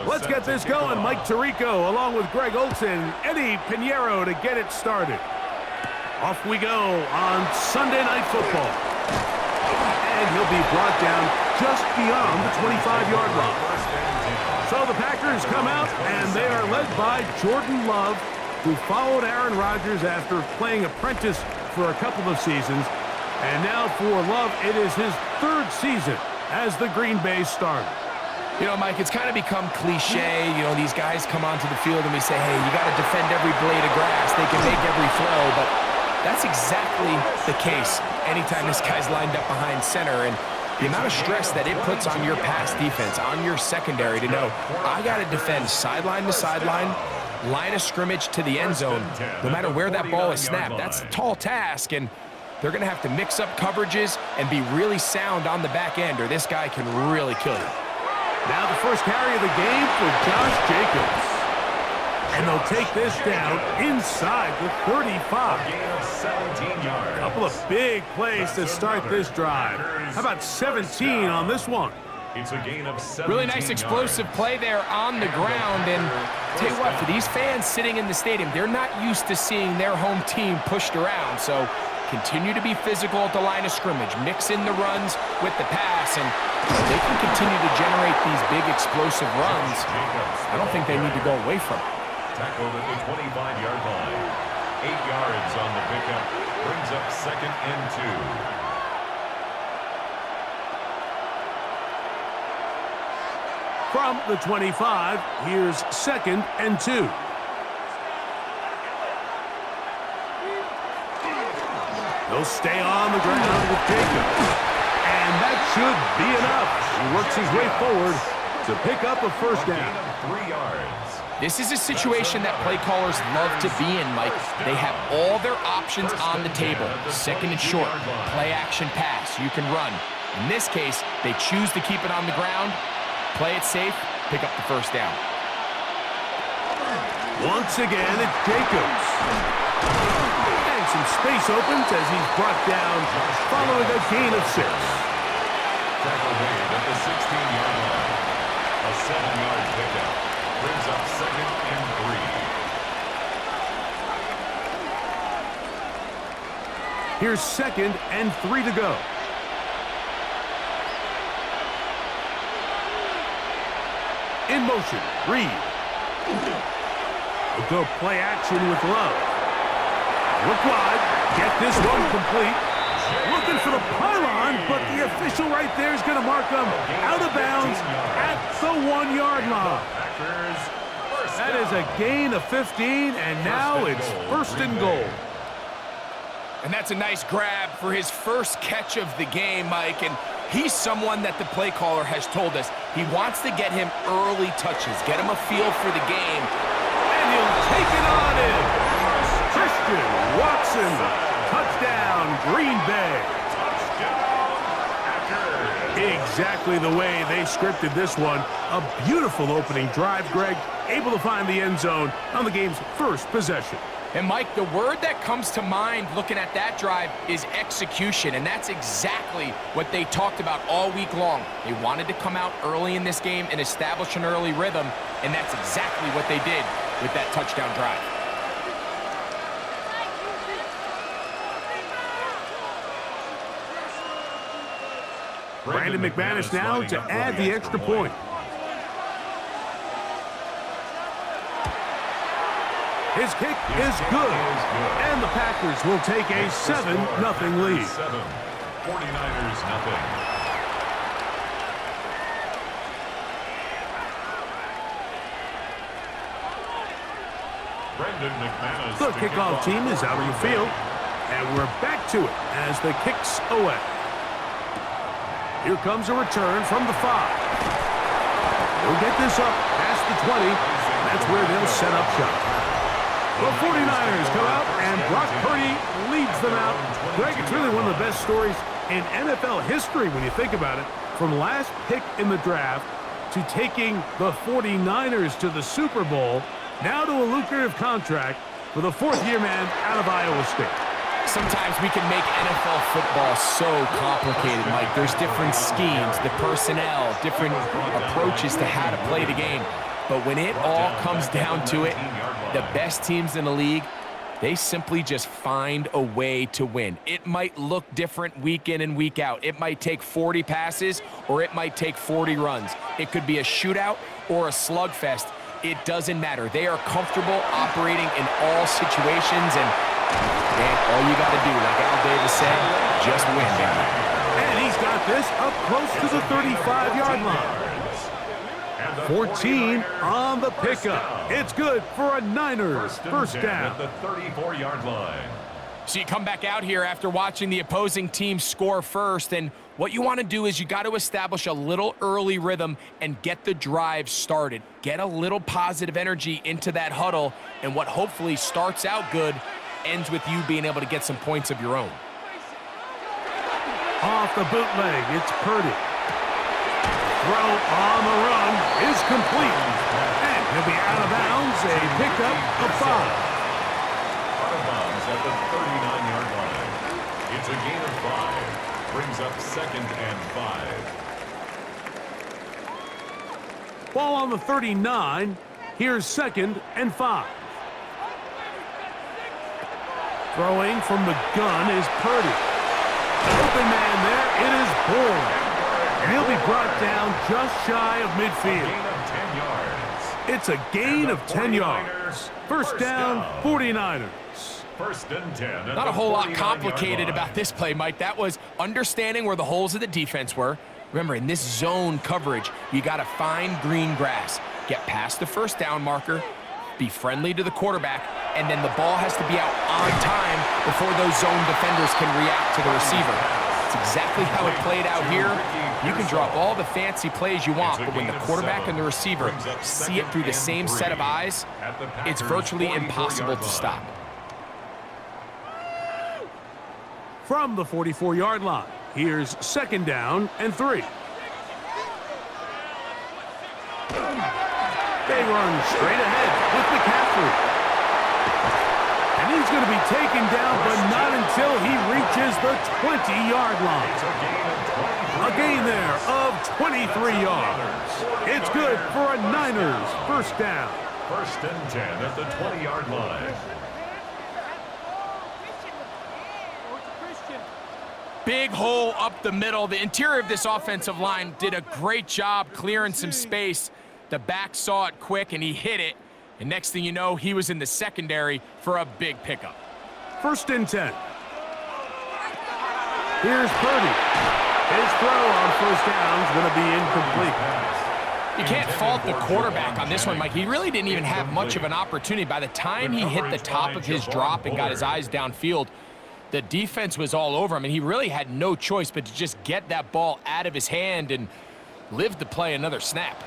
Let's get this going. Mike Tirico along with Greg Olson, Eddie Pinheiro to get it started. Off we go on Sunday Night Football. And he'll be brought down just beyond the 25-yard line. So the Packers come out, and they are led by Jordan Love, who followed Aaron Rodgers after playing apprentice for a couple of seasons. And now for Love, it is his third season as the Green Bay starter. You know, Mike, it's kind of become cliche. You know, these guys come onto the field and we say, hey, you got to defend every blade of grass. They can make every throw, but that's exactly the case anytime this guy's lined up behind center. And the amount of stress that it puts on your pass defense, on your secondary to know, I got to defend sideline to sideline, line of scrimmage to the end zone, no matter where that ball is snapped. That's a tall task, and they're going to have to mix up coverages and be really sound on the back end, or this guy can really kill you. Now the first carry of the game for Josh Jacobs. And they'll take this down inside the 35. A couple of big plays to start this drive. How about 17 on this one? It's a gain of 17 really nice explosive play there on the ground. And tell you what, for these fans sitting in the stadium, they're not used to seeing their home team pushed around. So continue to be physical at the line of scrimmage. Mix in the runs with the pass, and they can continue to generate these big explosive runs. I don't think they need to go away from it. Tackled at the 25-yard line. 8 yards on the pickup. Brings up 2nd and 2. From the 25, here's 2nd and 2. He'll stay on the ground with Jacobs. And that should be enough. He works his way forward to pick up a first down. 3 yards. This is a situation that play callers love to be in, Mike. They have all their options on the table. 2nd and short, play action pass, you can run. In this case, they choose to keep it on the ground, play it safe, pick up the first down. Once again, it's Jacobs. And some space opens as he's brought down following a gain of 6. Tackle made at the 16-yard line. A 7-yard pickup. Brings up 2nd and 3. Here's 2nd and 3 to go. In motion, Reed. We'll go play action with Love. Look wide, get this one complete. Looking for the pylon, but the official right there is going to mark him out of bounds at the 1-yard line. That is a gain of 15, and now it's 1st and goal. And that's a nice grab for his first catch of the game, Mike. And he's someone that the play caller has told us he wants to get him early touches, get him a feel for the game. And he'll take it on in. Christian Watson, touchdown, Green Bay. Exactly the way they scripted this one. A beautiful opening drive, Greg. Able to find the end zone on the game's first possession. And, Mike, the word that comes to mind looking at that drive is execution, and that's exactly what they talked about all week long. They wanted to come out early in this game and establish an early rhythm, and that's exactly what they did with that touchdown drive. Brandon McManus now to add the extra point. His kick is good, and the Packers will take a 7-0 lead. 49ers nothing. Brandon McManus. The kickoff team is out on the field, and we're back to it as the kick's away. Here comes a return from the 5. They'll get this up past the 20. That's where they'll set up shop. The 49ers come out, and Brock Purdy leads them out. Greg, it's really one of the best stories in NFL history when you think about it. From last pick in the draft to taking the 49ers to the Super Bowl, now to a lucrative contract for the 4th-year man out of Iowa State. Sometimes we can make NFL football so complicated, Mike. There's different schemes, the personnel, different approaches to how to play the game. But when it all comes down to it, the best teams in the league, they simply just find a way to win. It might look different week in and week out. It might take 40 passes or it might take 40 runs. It could be a shootout or a slugfest. It doesn't matter. They are comfortable operating in all situations, and all you got to do, like Al Davis said, just win, baby. And he's got this up close to the 35-yard line. 14 on the pickup. It's good for a Niners first down. At the 34-yard line. So you come back out here after watching the opposing team score first, and what you want to do is you got to establish a little early rhythm and get the drive started. Get a little positive energy into that huddle, and what hopefully starts out good ends with you being able to get some points of your own. Off the bootleg, it's Purdy. Throw on the run is complete. And he'll be out of bounds, a pickup of 5. Out of bounds at the 39-yard line. It's a gain of 5. Brings up 2nd and 5. Ball on the 39. Here's 2nd and 5. Throwing from the gun is Purdy. Open man there. It is Bourne. And he'll be brought down just shy of midfield. Gain of 10 yards. It's a gain of 10 yards. First down, 49ers. 1st and 10. Not a whole lot complicated about this play, Mike. That was understanding where the holes of the defense were. Remember, in this zone coverage, you got to find green grass. Get past the first down marker, be friendly to the quarterback, and then the ball has to be out on time before those zone defenders can react to the receiver. It's exactly how it played out here. You can drop all the fancy plays you want, but when the quarterback and the receiver see it through the same set of eyes, it's virtually impossible to stop. From the 44-yard line, here's 2nd down and 3. They run straight ahead with McCaffrey. And he's going to be taken down, but not until he reaches the 20-yard line. A gain there of 23 yards. It's good for a Niners first down. 1st and 10 at the 20-yard line. Big hole up the middle. The interior of this offensive line did a great job clearing some space. The back saw it quick, and he hit it. And next thing you know, he was in the secondary for a big pickup. 1st and 10. Here's Purdy. His throw on first down is going to be incomplete. You can't fault the quarterback on this one, Mike. He really didn't even have much of an opportunity. By the time he hit the top of his drop and got his eyes downfield, the defense was all over him, and he really had no choice but to just get that ball out of his hand and live to play another snap.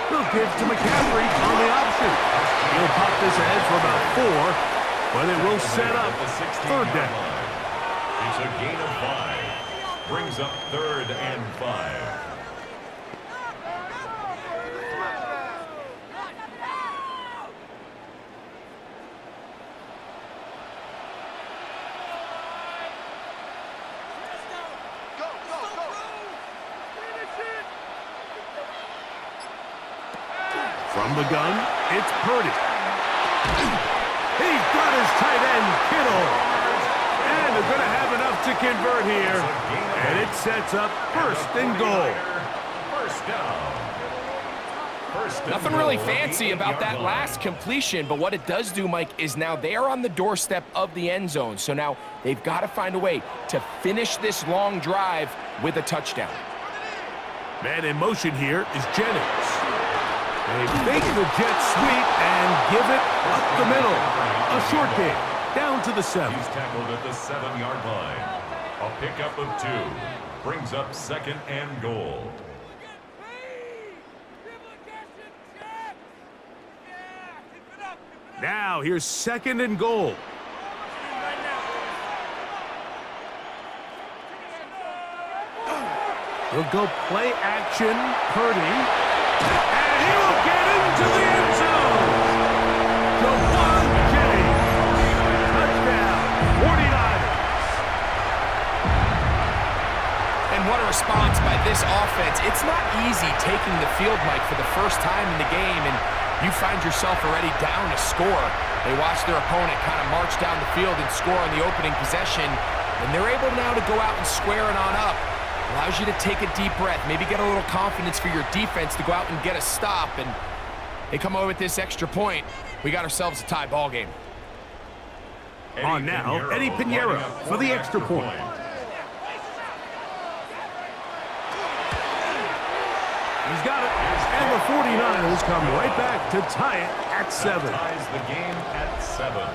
He'll give to McCaffrey on the option. He'll pop this ahead for about 4, but it will set up 3rd down. It's a gain of 5. Brings up 3rd and 5. From the gun, it's Purdy. He's got his tight end, Kittle. And they're going to have enough to convert here. And it sets up 1st and goal. Nothing really fancy about that last completion, but what it does do, Mike, is now they are on the doorstep of the end zone. So now they've got to find a way to finish this long drive with a touchdown. Man in motion here is Jennings. They fake the jet sweep and give it up the middle. A short gain, down to the 7. He's tackled at the 7-yard line. A pickup of 2. Brings up 2nd and goal. Now here's 2nd and goal. He'll go play action, Purdy. And he will get into the end zone. response by this offense. It's not easy taking the field, Mike, for the first time in the game, and you find yourself already down a score. They watch their opponent kind of march down the field and score on the opening possession, and they're able now to go out and square it on up. Allows you to take a deep breath, maybe get a little confidence for your defense to go out and get a stop, and they come away with this extra point. We got ourselves a tie ball game. On now, Eddie Pinheiro for the extra point. He's got it, and the 49ers come right back to tie it at 7. That ties the game at 7.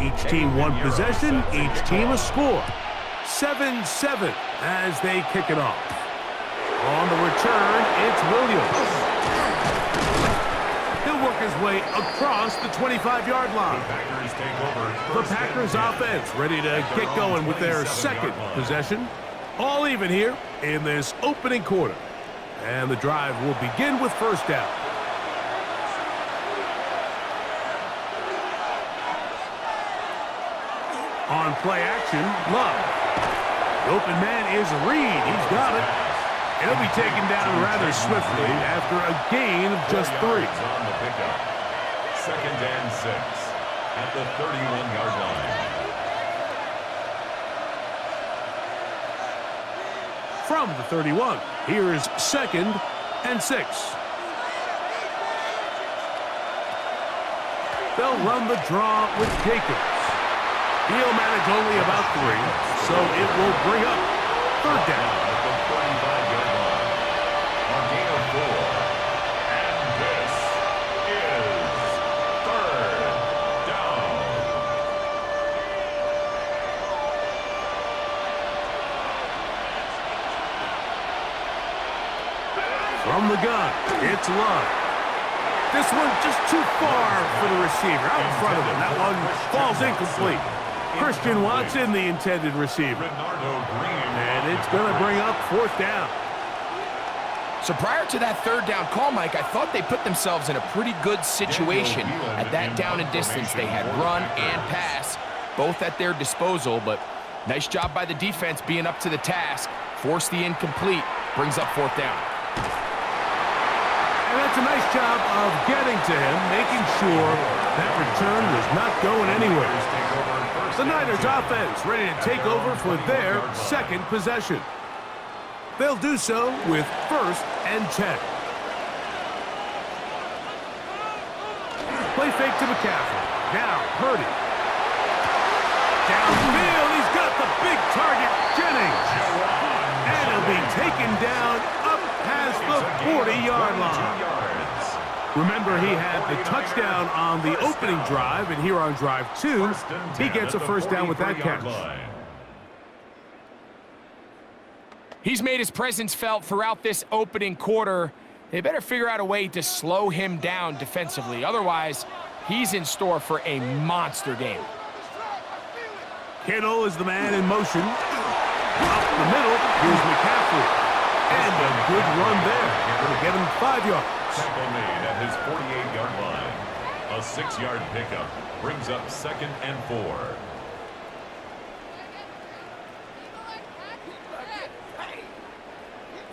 Each team one possession, each team a score. 7-7 as they kick it off. On the return, it's Williams. He'll work his way across the 25-yard line. The Packers offense ready to get going with their second possession. All even here in this opening quarter. And the drive will begin with first down. On play action, Love. The open man is Reed. He's got it. And he'll be taken down rather swiftly after a gain of just 3. On the pickup. 2nd and 6 at the 31-yard line. From the 31, here is 2nd and 6. They'll run the draw with Jacobs. He'll manage only about 3, so it will bring up 3rd down. At the 45-yard line. A gain of 4. And this is 3rd down. From the gun, it's Love. This one just too far for the receiver, out in front of him. That one falls incomplete. Christian Watson, the intended receiver. And it's going to bring up 4th down. So prior to that 3rd down call, Mike, I thought they put themselves in a pretty good situation at that down and distance. They had run and pass, both at their disposal, but nice job by the defense being up to the task. Force the incomplete, brings up 4th down. And that's a nice job of getting to him, making sure that return was not going anywhere. The Niners offense ready to take over for their second possession. They'll do so with 1st and 10. Play fake to McCaffrey. Now Purdy. Downfield, he's got the big target, Jennings. And he'll be taken down up past the 40-yard line. Remember, he had the touchdown on the opening drive, and here on drive 2, he gets a 1st down with that catch. He's made his presence felt throughout this opening quarter. They better figure out a way to slow him down defensively. Otherwise, he's in store for a monster game. Kittle is the man in motion. Up the middle, here's McCaffrey. And a good run there. Going to get him 5 yards. Tackle made at his 48-yard line. A 6-yard pickup brings up 2nd and 4.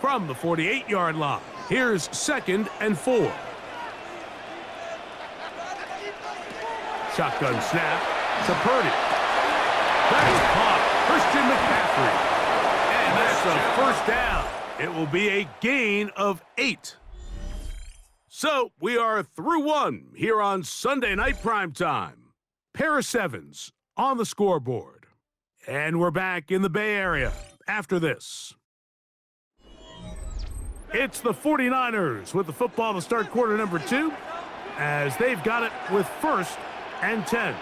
From the 48-yard line, here's 2nd and 4. Shotgun snap to Purdy. That's caught. Christian McCaffrey. And that's a 1st down. It will be a gain of 8. So we are through 1 here on Sunday Night Primetime. Pair of 7s on the scoreboard. And we're back in the Bay Area after this. It's the 49ers with the football to start quarter number 2 as they've got it with 1st and 10. On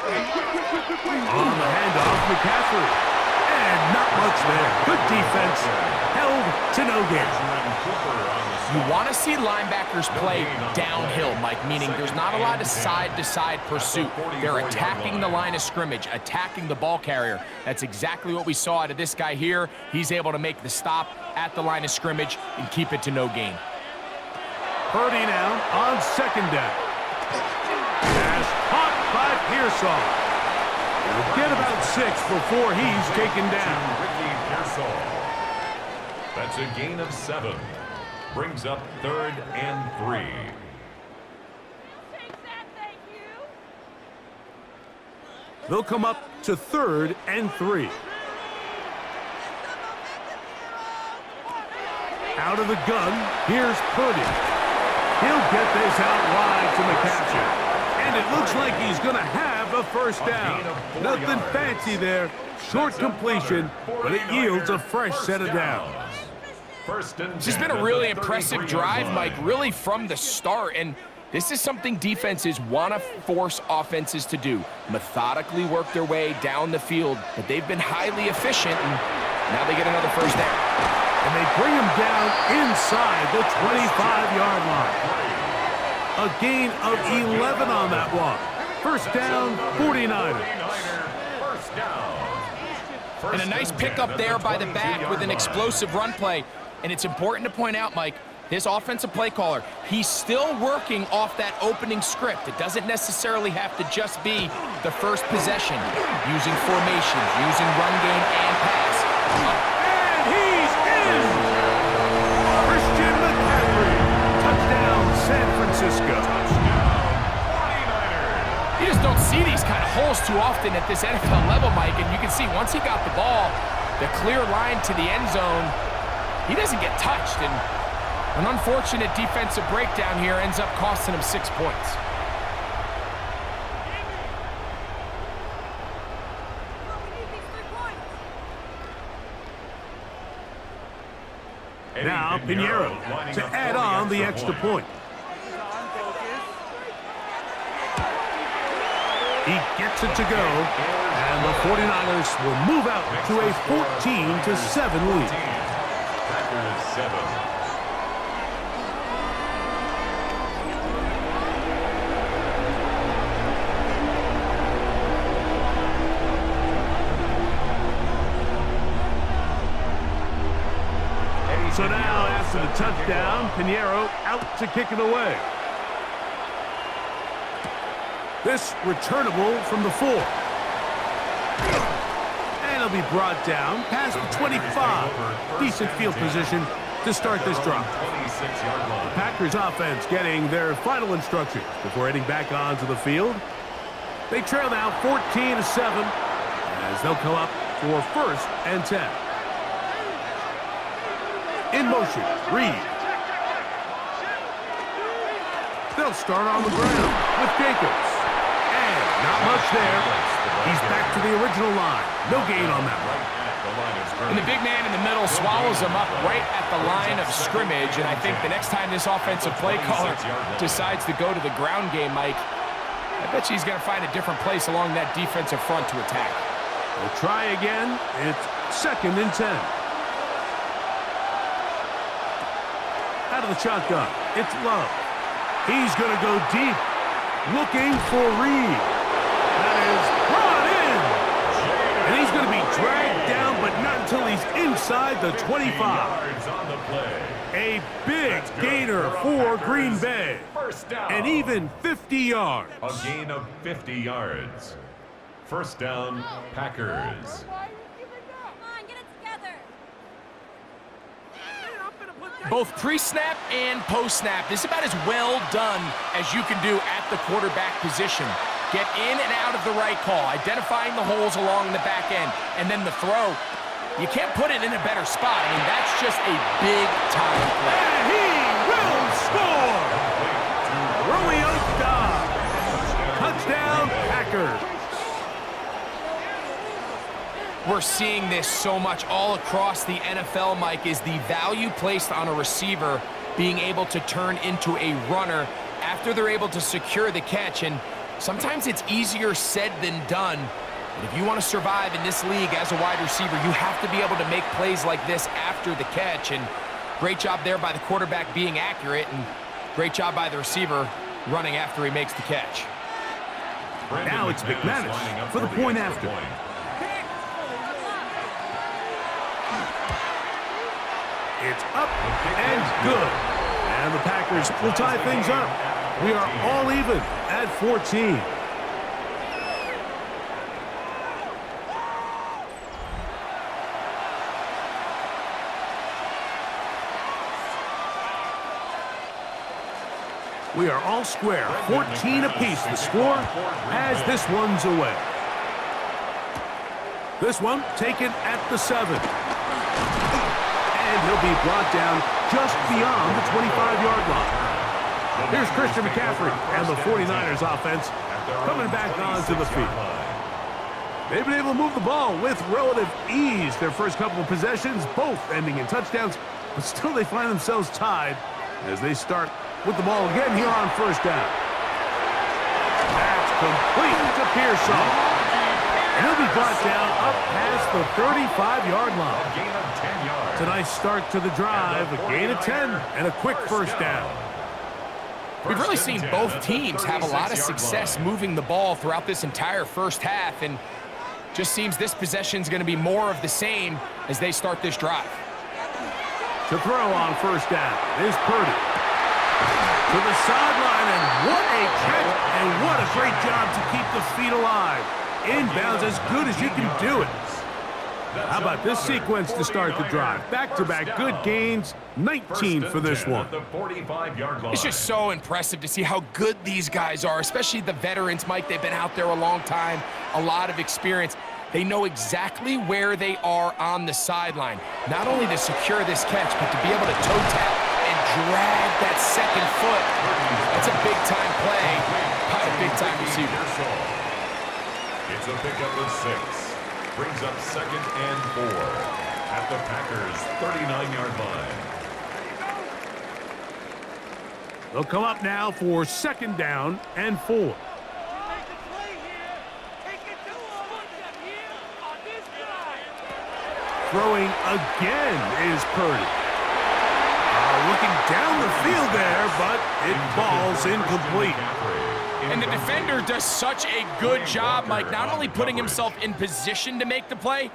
the handoff, McCaffrey. And not much there. Good defense. Held to no gain. You want to see linebackers play downhill, Mike, meaning there's not a lot of side-to-side pursuit. They're attacking the line of scrimmage, attacking the ball carrier. That's exactly what we saw out of this guy here. He's able to make the stop. at the line of scrimmage and keep it to no gain. Purdy now on second down. Pass caught by Pearsall. He'll get about 6 before he's taken down. Ricky Pearsall. That's a gain of 7. Brings up 3rd and 3. They'll come up to 3rd and 3. Out of the gun, here's Purdy. He'll get this out wide to McCaffrey. And it looks like he's going to have a first down. Nothing fancy there. Short completion, but it yields a fresh set of downs. This has been a really impressive drive, Mike, really from the start. And this is something defenses want to force offenses to do. Methodically work their way down the field, but they've been highly efficient, and now they get another first down. And they bring him down inside the 25-yard line. A gain of 11 on that one. First down, 49ers. And a nice pickup there by the back with an explosive run play. And it's important to point out, Mike, this offensive play caller, he's still working off that opening script. It doesn't necessarily have to just be the first possession. Using formations, using run game and pass. And he's in! Christian McCaffrey. Touchdown, San Francisco. You just don't see these kind of holes too often at this NFL level, Mike. And you can see once he got the ball, the clear line to the end zone, he doesn't get touched. And an unfortunate defensive breakdown here ends up costing him 6 points. Now Pinheiro to add on the extra point. He gets it to go, and the 49ers will move out to a 14-7 lead. Packers 7. So now, after the touchdown, Pinheiro out to kick it away. This returnable from the 4. And it'll be brought down past the 25. Decent field position to start this drive. The Packers offense getting their final instructions before heading back onto the field. They trail now 14-7 as they'll come up for 1st and 10. In motion, Reed. They'll start on the ground with Jacobs. And not much there. He's back to the original line. No gain on that one. And the big man in the middle swallows him up right at the line of scrimmage. And I think the next time this offensive play caller decides to go to the ground game, Mike, I bet you he's going to find a different place along that defensive front to attack. We'll try again. It's 2nd and 10. Out of the shotgun, it's Love. He's going to go deep, looking for Reed. That is brought in. And he's going to be dragged down, but not until he's inside the 25. A big gainer for Green Bay. And even 50 yards. A gain of 50 yards. First down, Packers. Both pre-snap and post-snap, this is about as well done as you can do at the quarterback position. Get in and out of the right call, identifying the holes along the back end, and then the throw. You can't put it in a better spot. I mean, that's just a big-time play. And he will score! Romeo Dobbs. Touchdown, Packers. We're seeing this so much all across the NFL, Mike, is the value placed on a receiver being able to turn into a runner after they're able to secure the catch. And sometimes it's easier said than done. But if you want to survive in this league as a wide receiver, you have to be able to make plays like this after the catch. And great job there by the quarterback being accurate, and great job by the receiver running after he makes the catch. Now it's McManus for the point after. It's up and good. And the Packers will tie things up. We are all even at 14. We are all square, 14 apiece. The score as this one's away. This one taken at the 7. And he'll be brought down just beyond the 25-yard line. Here's Christian McCaffrey and the 49ers offense coming back onto the field. They've been able to move the ball with relative ease their first couple of possessions, both ending in touchdowns, but still they find themselves tied as they start with the ball again here on first down. That's complete to Pearson. And he'll be brought down up past the 35-yard line. A gain of 10 yards. It's a nice start to the drive, a gain of 10, and a quick first down. We've really seen both teams have a lot of success moving the ball throughout this entire first half, and just seems this possession is going to be more of the same as they start this drive. To throw on first down is Purdy. To the sideline, and what a catch, and what a great job to keep the feet alive. Inbounds as good as you can do it. How about this sequence to start the drive? Back-to-back good gains, 19 for this one. It's just so impressive to see how good these guys are, especially the veterans, Mike. They've been out there a long time, a lot of experience. They know exactly where they are on the sideline, not only to secure this catch, but to be able to toe tap and drag that second foot. That's a big-time play by a big-time receiver. It's a pickup of 6. Brings up 2nd and 4 at the Packers' 39-yard line. They'll come up now for 2nd down and 4. Throwing again is Purdy. Looking down the field there, but it falls incomplete. And the defender does such a good job, Mike, not only putting himself in position to make the play,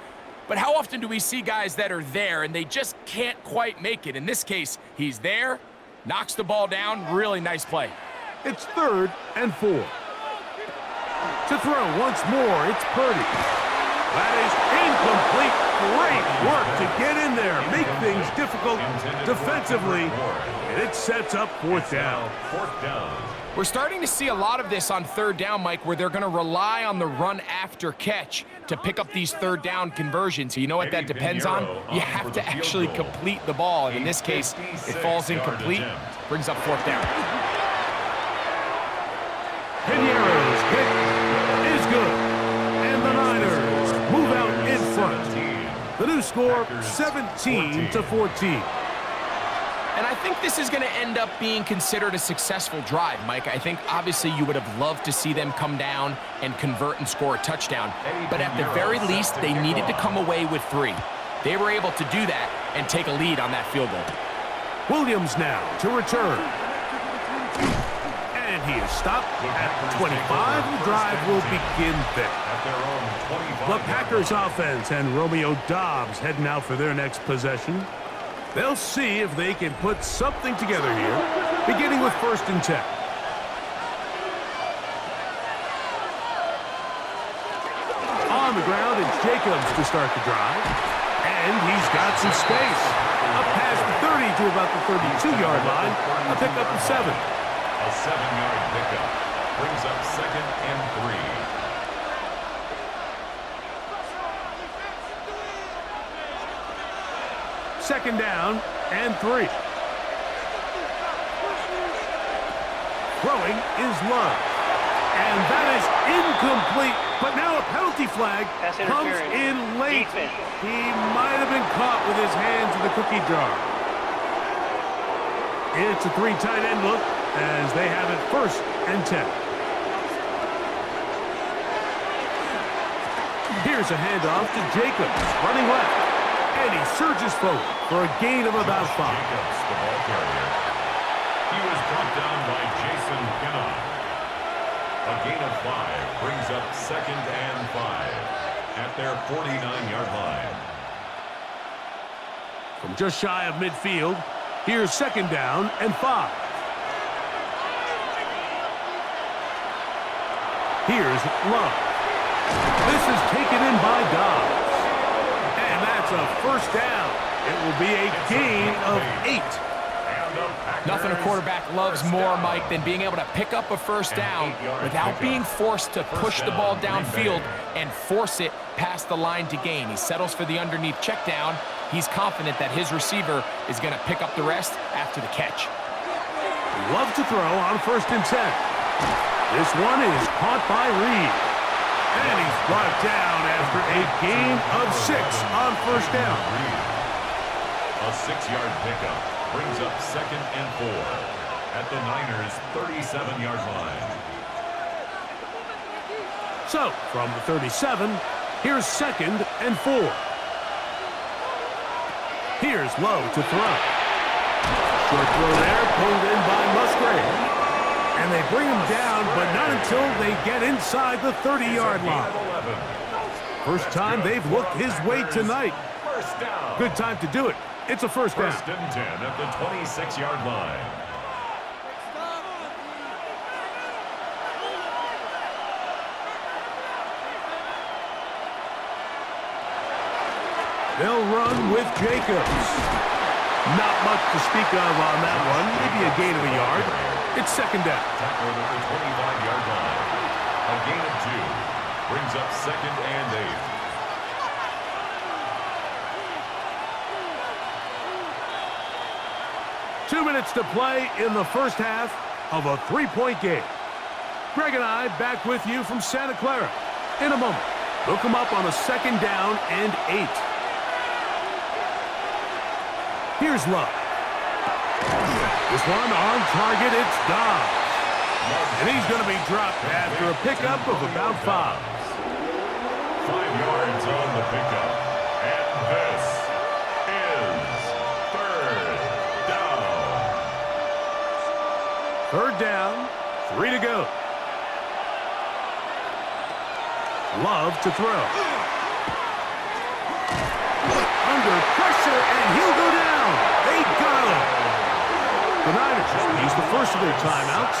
but how often do we see guys that are there and they just can't quite make it? In this case, he's there, knocks the ball down, really nice play. It's 3rd and 4. To throw once more, it's Purdy. That is incomplete. Great work to get in there, make things difficult defensively, and it sets up 4th down. We're starting to see a lot of this on 3rd down, Mike, where they're going to rely on the run after catch to pick up these 3rd down conversions. So you know what that depends on? You have to actually complete the ball, and in this case, it falls incomplete, brings up 4th down. Piniero's kick is good, and the Niners move out in front. The new score, 17-14. And I think this is going to end up being considered a successful drive, Mike. I think obviously you would have loved to see them come down and convert and score a touchdown. But at the very least, they needed to come away with 3. They were able to do that and take a lead on that field goal. Williams now to return. And he is stopped at 25. The drive will begin there. The Packers offense and Romeo Doubs heading out for their next possession. They'll see if they can put something together here, beginning with 1st and 10. On the ground, it's Jacobs to start the drive. And he's got some space. Up past the 30 to about the 32-yard line. A pickup of 7. A 7-yard pickup. Brings up 2nd and 3. Second down and 3. Throwing is Love. And that is incomplete. But now a penalty flag comes in late. He might have been caught with his hands in the cookie jar. It's a 3 tight end look as they have it 1st and 10. Here's a handoff to Jacobs, running left. And he surges forward for a gain of about 5. Jacobs, the ball carrier. He was brought down by Jason Pinnock. A gain of 5 brings up 2nd and 5 at their 49-yard line. From just shy of midfield, here's 2nd down and 5. Here's Love. This is taken in by Dobbs. And that's a 1st down. It will be a gain of 8. Nothing a quarterback loves more, Mike, than being able to pick up a 1st down without being forced to push the ball downfield and force it past the line to gain. He settles for the underneath check down. He's confident that his receiver is going to pick up the rest after the catch. Love to throw on 1st and 10. This one is caught by Reed. And he's brought down after a gain of 6 on 1st down. A 6-yard pickup brings up 2nd and 4 at the Niners' 37-yard line. So, from the 37, here's 2nd and 4. Here's Lowe to throw. Short throw there, pulled in by Musgrave. And they bring him down, but not until they get inside the 30-yard line. First time they've looked his way tonight. Good time to do it. It's a 1st down. 1st and 10 at the 26-yard line. They'll run with Jacobs. Not much to speak of on that one. Maybe a gain of a yard. It's 2nd down. Tackle at the 25-yard line. A gain of 2 brings up 2nd and 8. 2 minutes to play in the 1st half of a 3-point game. Greg and I back with you from Santa Clara. In a moment, we'll come up on a 2nd down and 8. Here's Love. This one on target, it's Dobbs. And he's going to be dropped after a pickup of about 5. 5 yards on the pickup. And this is 3rd down. 3rd down, 3 to go. Love to throw. Under pressure, and he'll go down. They got him. The Niners use the first of their timeouts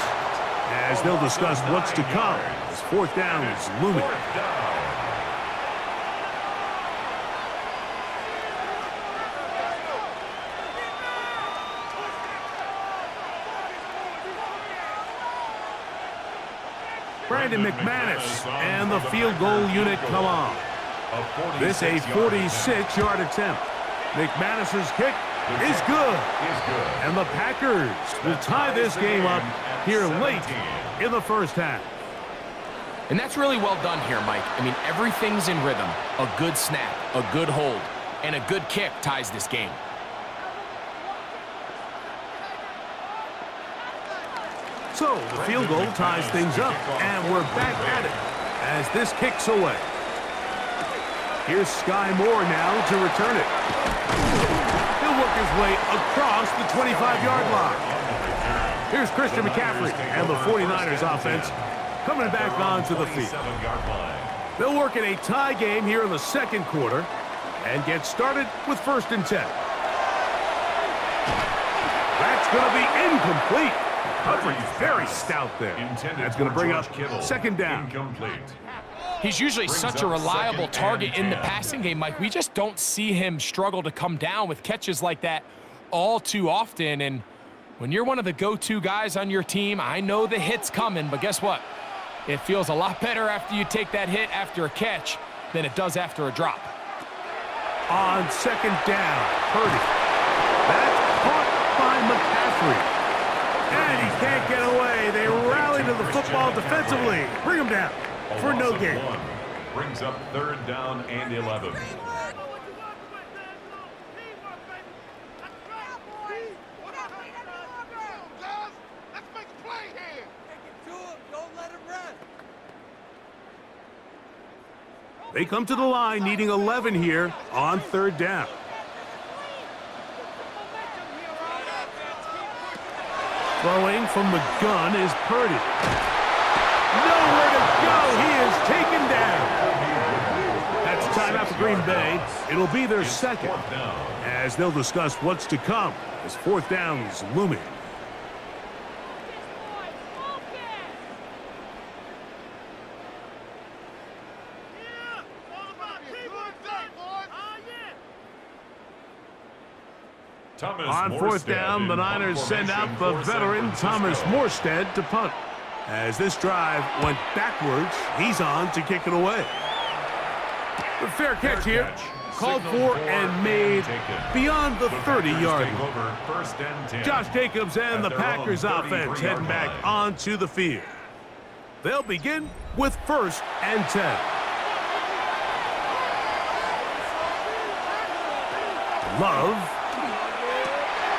as they'll discuss what's to come. This 4th down is looming. Brandon McManus and the field goal unit come on. This a 46-yard attempt. McManus's kick is good. And the Packers will tie this game up here late in the 1st half. And that's really well done here, Mike. I mean, everything's in rhythm. A good snap, a good hold, and a good kick ties this game. So the field goal ties things up, and we're back at it as this kicks away. Here's Sky Moore now to return it. He'll work his way across the 25-yard line. Here's Christian McCaffrey and the 49ers offense coming back onto the field. They'll work in a tie game here in the 2nd quarter and get started with 1st and 10. That's going to be incomplete. Coverage very stout there. That's going to bring up 2nd down. He's usually such a reliable target in the passing game, Mike. We just don't see him struggle to come down with catches like that all too often. And when you're one of the go-to guys on your team, I know the hit's coming, but guess what? It feels a lot better after you take that hit after a catch than it does after a drop. On 2nd down, Purdy. That's caught by McCaffrey. And he can't get away. They rally to the football defensively. Bring him down for no gain. Brings up 3rd down and 11. They come to the line needing 11 here on 3rd down. Throwing from the gun is Purdy. Nowhere to go. He is taken down. That's timeout for Green Bay. It'll be their second, as they'll discuss what's to come as fourth down is looming. On fourth down, the Niners send out the veteran Thomas Morstead to punt. As this drive went backwards, he's on to kick it away. The fair catch here, called for and made beyond the 30-yard line. Josh Jacobs and the Packers offense heading back onto the field. They'll begin with 1st and 10. Love.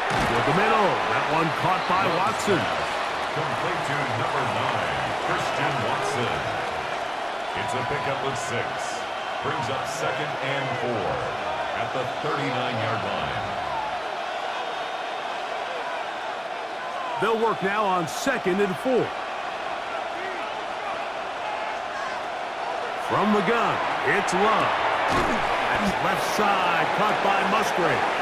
With the middle. That one caught by Watson. Complete to number 9, Christian Watson. It's a pickup of 6. Brings up 2nd and 4 at the 39-yard line. They'll work now on 2nd and 4. From the gun, it's Love. That's left side, caught by Musgrave.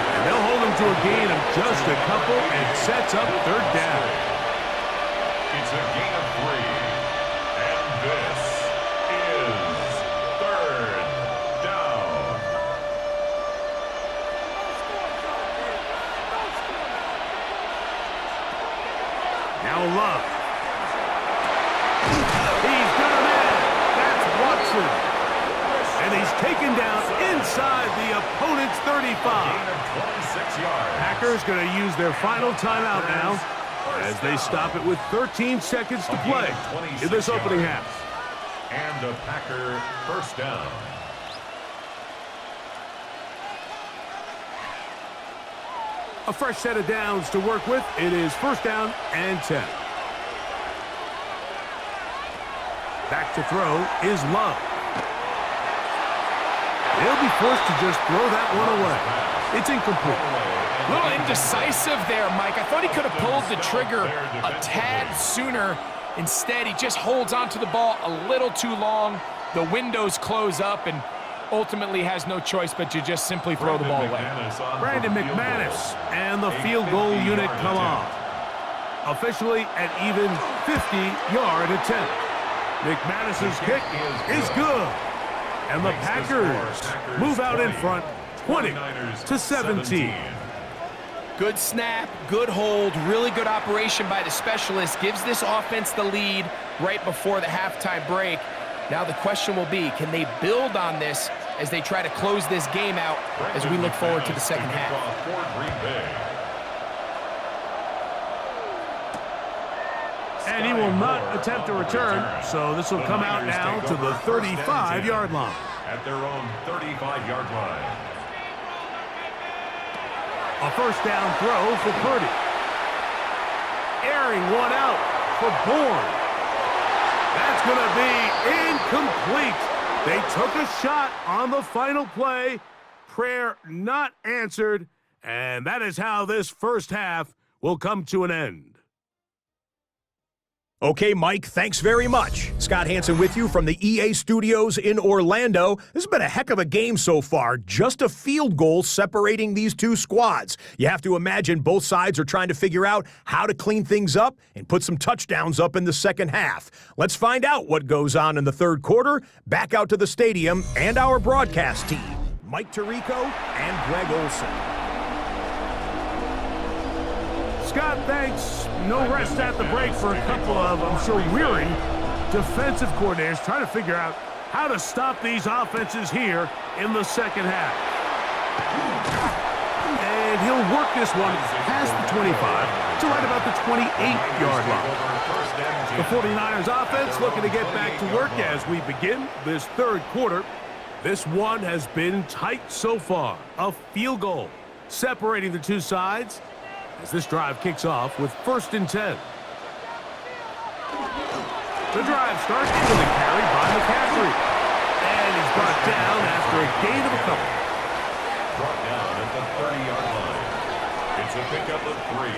And they'll hold him to a gain of just a couple and sets up 3rd down. It's a gain of 3. And this is 3rd down. Now Love. He's got him in. That's Watson. And he's taken down inside the opponent's 35. Packers going to use their final timeout now as they stop it with 13 seconds to play in this opening half. And a Packer 1st down. A fresh set of downs to work with. It is 1st down and 10. Back to throw is Love. He'll be forced to just throw that one away. It's incomplete. A little indecisive there, Mike. I thought he could have pulled the trigger a tad sooner. Instead, he just holds onto the ball a little too long. The windows close up and ultimately has no choice but to just simply throw the ball away. Brandon McManus and the field goal unit come off. Officially an even 50-yard attempt. McManus's kick is good. And the Packers move out in front, 20-17. Good snap, good hold, really good operation by the specialist. Gives this offense the lead right before the halftime break. Now the question will be, can they build on this as they try to close this game out as we look forward to the second half? And he will not attempt a return, so this will come out now to the 35-yard line. At their own 35-yard line. A 1st down throw for Purdy. Airing one out for Bourne. That's going to be incomplete. They took a shot on the final play. Prayer not answered. And that is how this first half will come to an end. Okay, Mike, thanks very much. Scott Hansen with you from the EA Studios in Orlando. This has been a heck of a game so far. Just a field goal separating these two squads. You have to imagine both sides are trying to figure out how to clean things up and put some touchdowns up in the second half. Let's find out what goes on in the 3rd quarter. Back out to the stadium and our broadcast team, Mike Tirico and Greg Olson. Scott, thanks. No rest at the break for a couple of, I'm sure, weary defensive coordinators trying to figure out how to stop these offenses here in the second half. And he'll work this one past the 25 to right about the 28-yard line. The 49ers offense looking to get back to work as we begin this 3rd quarter. This one has been tight so far. A field goal separating the two sides as this drive kicks off with 1st and 10. The drive starts into the carry by McCaffrey. And he's brought down after a gain of a couple. Brought down at the 30-yard line. It's a pickup of 3.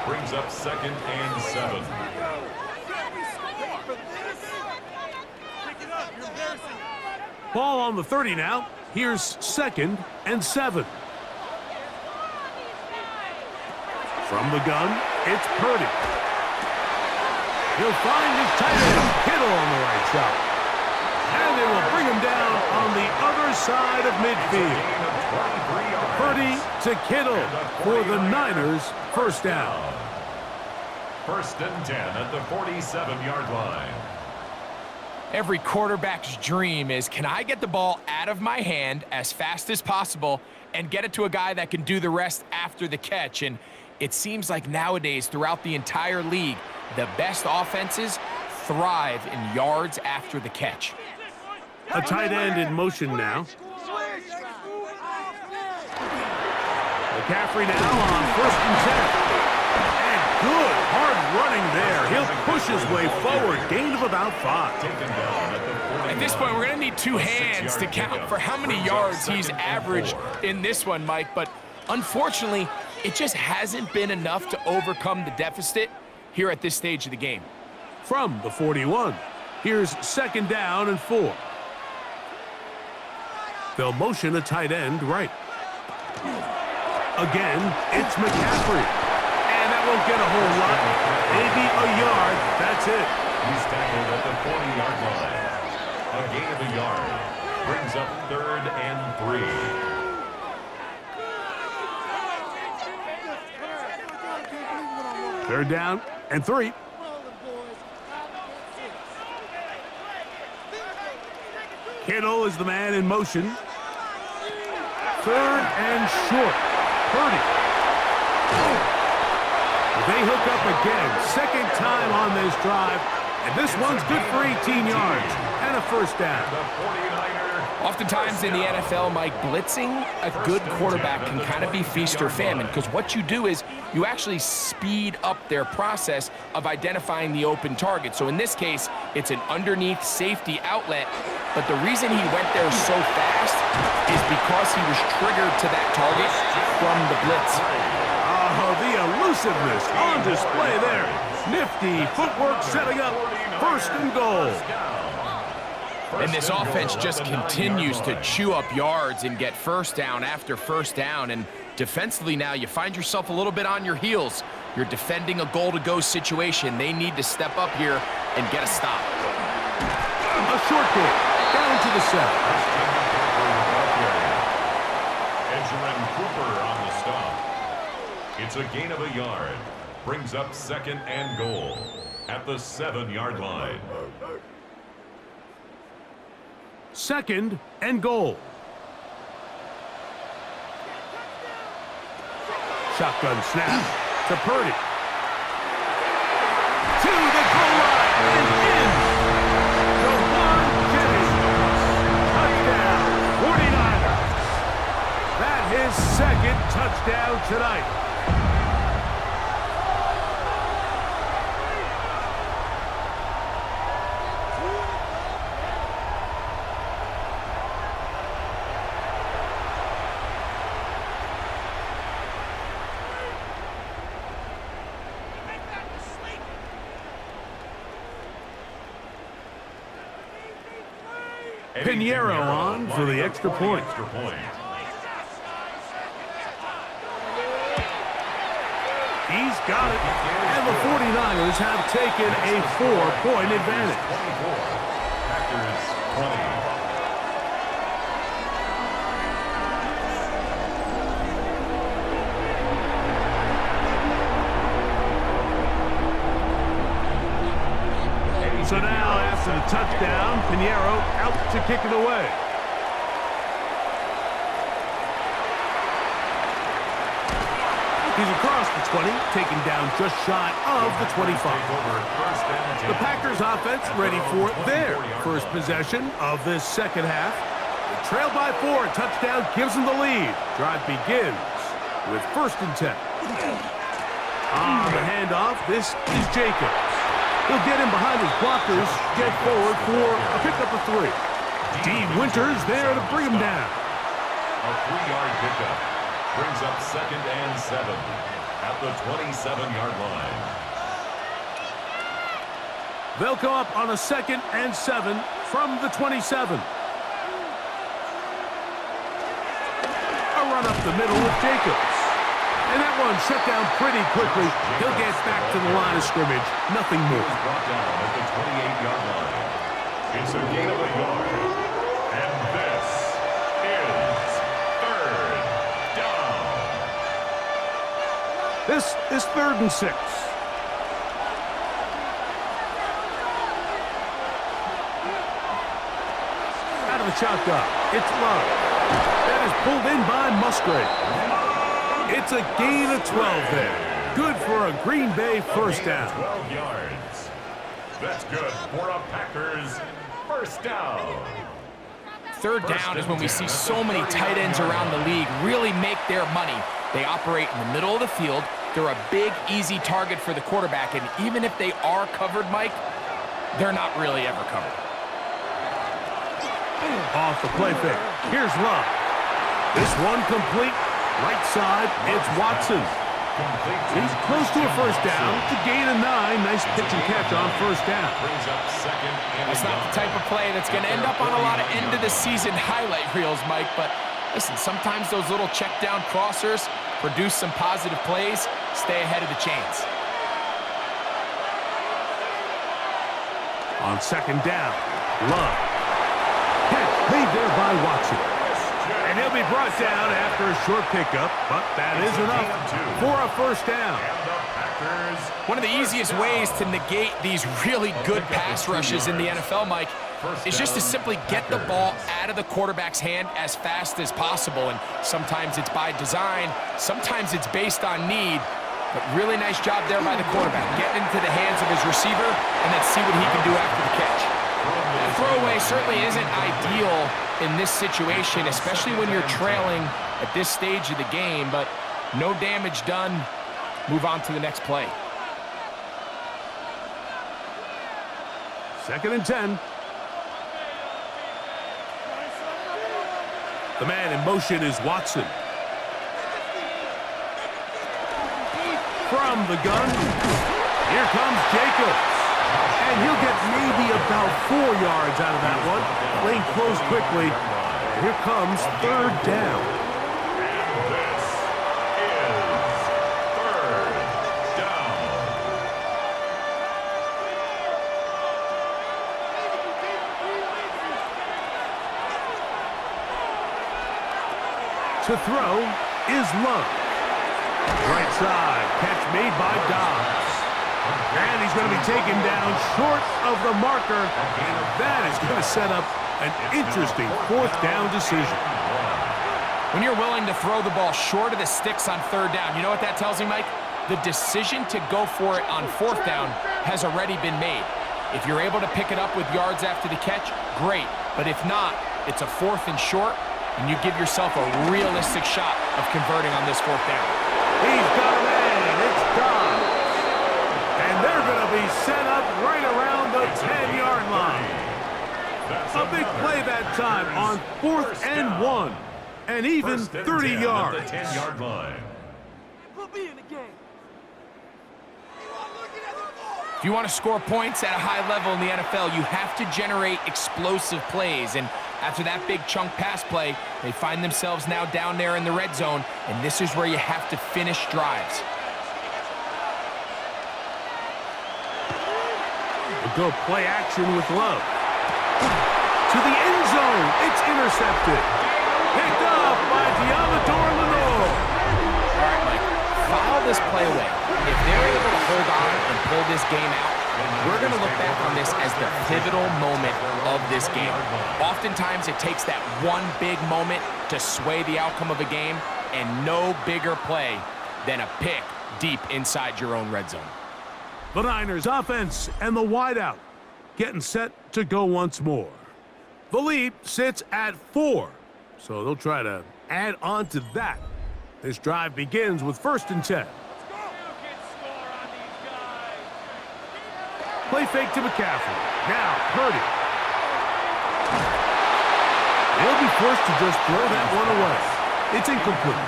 Brings up 2nd and 7. Ball on the 30 now. Here's 2nd and 7. From the gun, it's Purdy. He'll find his tight end, Kittle, on the right side. And they will bring him down on the other side of midfield. Purdy to Kittle for the Niners, first down. 1st and 10 at the 47-yard line. Every quarterback's dream is, can I get the ball out of my hand as fast as possible and get it to a guy that can do the rest after the catch? And it seems like nowadays, throughout the entire league, the best offenses thrive in yards after the catch. A tight end in motion now. McCaffrey now on 1st and 10. And good, hard running there. He'll push his way forward. Gain of about 5. At this point, we're going to need 2 hands to count for how many yards he's averaged in this one, Mike. But unfortunately, it just hasn't been enough to overcome the deficit here at this stage of the game. From the 41, here's 2nd down and 4. They'll motion a tight end right. Again, it's McCaffrey. And that won't get a whole lot. Maybe a yard. That's it. He's tackled at the 40-yard line. A gain of a yard. Brings up 3rd and 3. 3rd down and 3. Kittle is the man in motion. 3rd and short. Purdy. They hook up again. 2nd time on this drive. And this one's good for 18 yards and a first down. Oftentimes in the NFL, Mike, blitzing a good quarterback can kind of be feast or famine, because what you do is you actually speed up their process of identifying the open target. So in this case, it's an underneath safety outlet, but the reason he went there so fast is because he was triggered to that target from the blitz. Oh, the elusiveness on display there. Nifty footwork setting up 1st and goal. And this offense just continues to chew up yards and get first down after first down. And defensively now, you find yourself a little bit on your heels. You're defending a goal-to-go situation. They need to step up here and get a stop. A short kick down to the 7. Edgerrin Cooper on the stop. It's a gain of a yard. Brings up 2nd and goal at the 7-yard line. 2nd and goal. Shotgun snap to Purdy. To the goal line and in. Jawan Jennings. Touchdown, 49ers. That his 2nd touchdown tonight. Pinheiro on for the extra point. He's got it. And the 49ers have taken a 4-point advantage. 24. Packers 20. So now, after the touchdown, Pinheiro out to kick it away. He's across the 20, taken down just shy of the 25. The Packers offense ready for their first possession of this 2nd half. They trail by 4, touchdown gives them the lead. Drive begins with 1st and 10. On the handoff, this is Jacobs. He'll get in behind his blockers, get forward for a pickup of 3. D. Winters there to bring him down. A 3-yard pickup brings up 2nd and 7 at the 27-yard line. They'll come up on a 2nd and 7 from the 27. run up the middle with Jacobs. And that one shut down pretty quickly. He'll get back to the line of scrimmage. Nothing more. Brought down at the 28-yard line. It's a gain of a yard. And this is third down. This is 3rd and 6. Out of the shotgun. It's Love. That is pulled in by Musgrave. It's a gain of 12 there. Good for a Green Bay first down. 12 yards. That's good for a Packers first down. 3rd down is when we see so many tight ends around the league really make their money. They operate in the middle of the field. They're a big, easy target for the quarterback, and even if they are covered, Mike, they're not really ever covered. Off the play fake. Here's Love. This one complete. Right side, it's Watson. He's close to a first down. It's a gain of 9. Nice pitch and catch on first down. That's not the type of play that's going to end up on a lot of end-of-the-season highlight reels, Mike, but listen, sometimes those little check-down crossers produce some positive plays. Stay ahead of the chains. On 2nd down, Love. Catch made there by Watson. And he'll be brought down after a short pickup, but that is enough for a first down. One of the easiest ways to negate these really good pass rushes in the NFL, Mike, is just to simply get the ball out of the quarterback's hand as fast as possible. And sometimes it's by design, sometimes it's based on need, but really nice job there by the quarterback. Getting into the hands of his receiver and then see what he can do after the catch. That throwaway certainly isn't ideal in this situation, especially when you're trailing at this stage of the game, but no damage done. Move on to the next play. 2nd and 10. The man in motion is Watson. From the gun, here comes Jacobs. And he'll get maybe about 4 yards out of that one. Lane closed quickly. And here comes 3rd down. And this is 3rd down. To throw is Love. Right side, catch made by Dobbs. And he's going to be taken down short of the marker. And that is going to set up an interesting 4th down decision. When you're willing to throw the ball short of the sticks on 3rd down, you know what that tells me, Mike? The decision to go for it on 4th down has already been made. If you're able to pick it up with yards after the catch, great. But if not, it's a 4th and short, and you give yourself a realistic shot of converting on this 4th down. He's got a man. It's Dobbs. And they're going to be set up right around the 10-yard line. A big play that time on 4th and 1. And even 30 yards. At the 10-yard line. If you want to score points at a high level in the NFL, you have to generate explosive plays. And after that big chunk pass play, they find themselves now down there in the red zone, and this is where you have to finish drives. We'll go play action with Love. To the end zone. It's intercepted. Picked up by Diamador Lenore. All right, Mike, file this play away. If they're able to hold on and pull this game out, we're going to look back on this as the pivotal moment of this game. Oftentimes, it takes that one big moment to sway the outcome of a game, and no bigger play than a pick deep inside your own red zone. The Niners offense and the wideout getting set to go once more. The lead sits at 4, so they'll try to add on to that. This drive begins with 1st and 10. Play fake to McCaffrey. Now, Purdy. He'll be forced to just throw that one away. It's incomplete.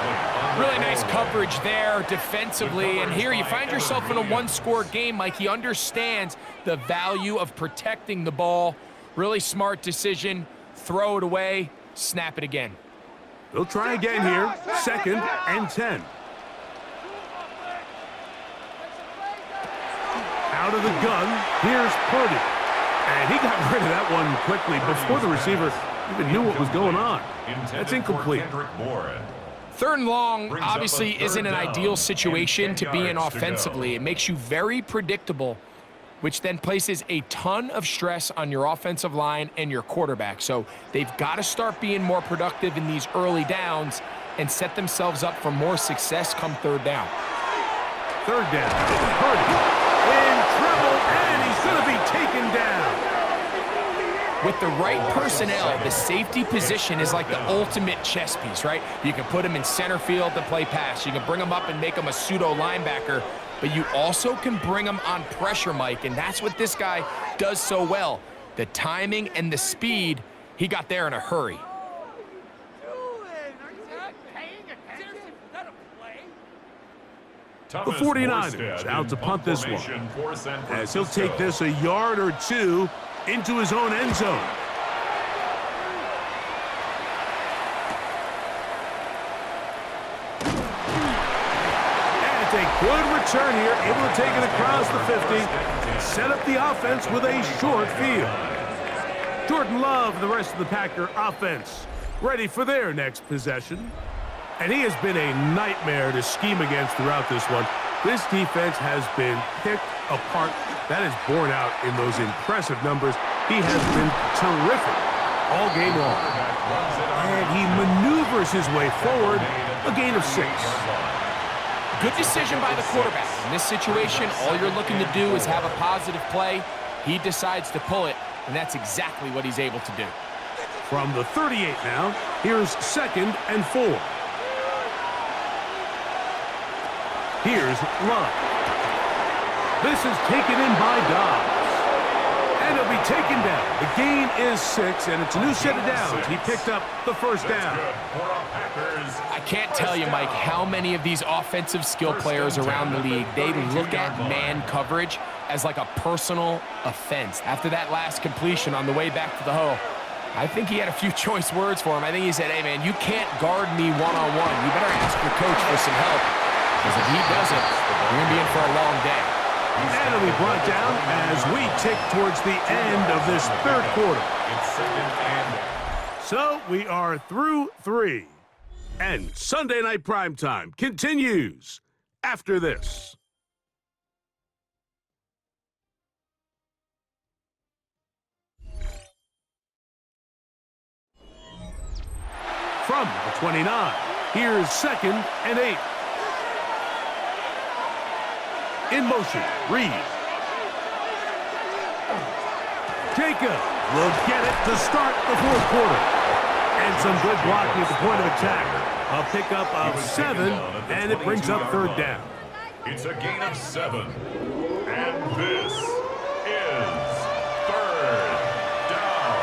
Really nice coverage there defensively, and here you find yourself in a one-score game. Mike, he understands the value of protecting the ball. Really smart decision. Throw it away, snap it again. They'll try again here. 2nd and 10. Out of the gun, here's Purdy. And he got rid of that one quickly before the receiver even knew what was going on. That's incomplete. 3rd and long obviously isn't an ideal situation to be in offensively. It makes you very predictable, which then places a ton of stress on your offensive line and your quarterback. So they've got to start being more productive in these early downs and set themselves up for more success come 3rd down. 3rd down. Purdy in trouble, and he's going to be taken down. With the right personnel, the safety position is like the ultimate chess piece, right? You can put him in center field to play pass. You can bring him up and make him a pseudo linebacker, but you also can bring him on pressure, Mike, and that's what this guy does so well. The timing and the speed, he got there in a hurry. The 49ers out to punt this one, as he'll take this a yard or 2 into his own end zone. And it's a good return here, able to take it across the 50 and set up the offense with a short field. Jordan Love and the rest of the Packer offense ready for their next possession. And he has been a nightmare to scheme against throughout this one. This defense has been picked apart. That is borne out in those impressive numbers. He has been terrific all game long. And he maneuvers his way forward, a gain of 6. Good decision by the quarterback. In this situation, all you're looking to do is have a positive play. He decides to pull it, and that's exactly what he's able to do. From the 38 now, here's 2nd and 4. Here's Love. This is taken in by Dobbs. And it'll be taken down. The gain is 6, and it's a new set of downs. He picked up the 1st down. I can't tell you, Mike, how many of these offensive skill players around the league, they look at man coverage as like a personal offense. After that last completion on the way back to the huddle, I think he had a few choice words for him. I think he said, hey, man, you can't guard me one-on-one. You better ask your coach for some help. Because if he doesn't, you're going to be in for a long day. And it'll be brought down as we tick towards the end of this 3rd quarter. So we are through 3. And Sunday Night Primetime continues after this. From the 29, here's 2nd and 8. In motion, Reed. Jacob will get it to start the 4th quarter. And some good blocking at the point of attack. A pickup of 7, and it brings up 3rd down. It's a gain of 7. And this is 3rd down.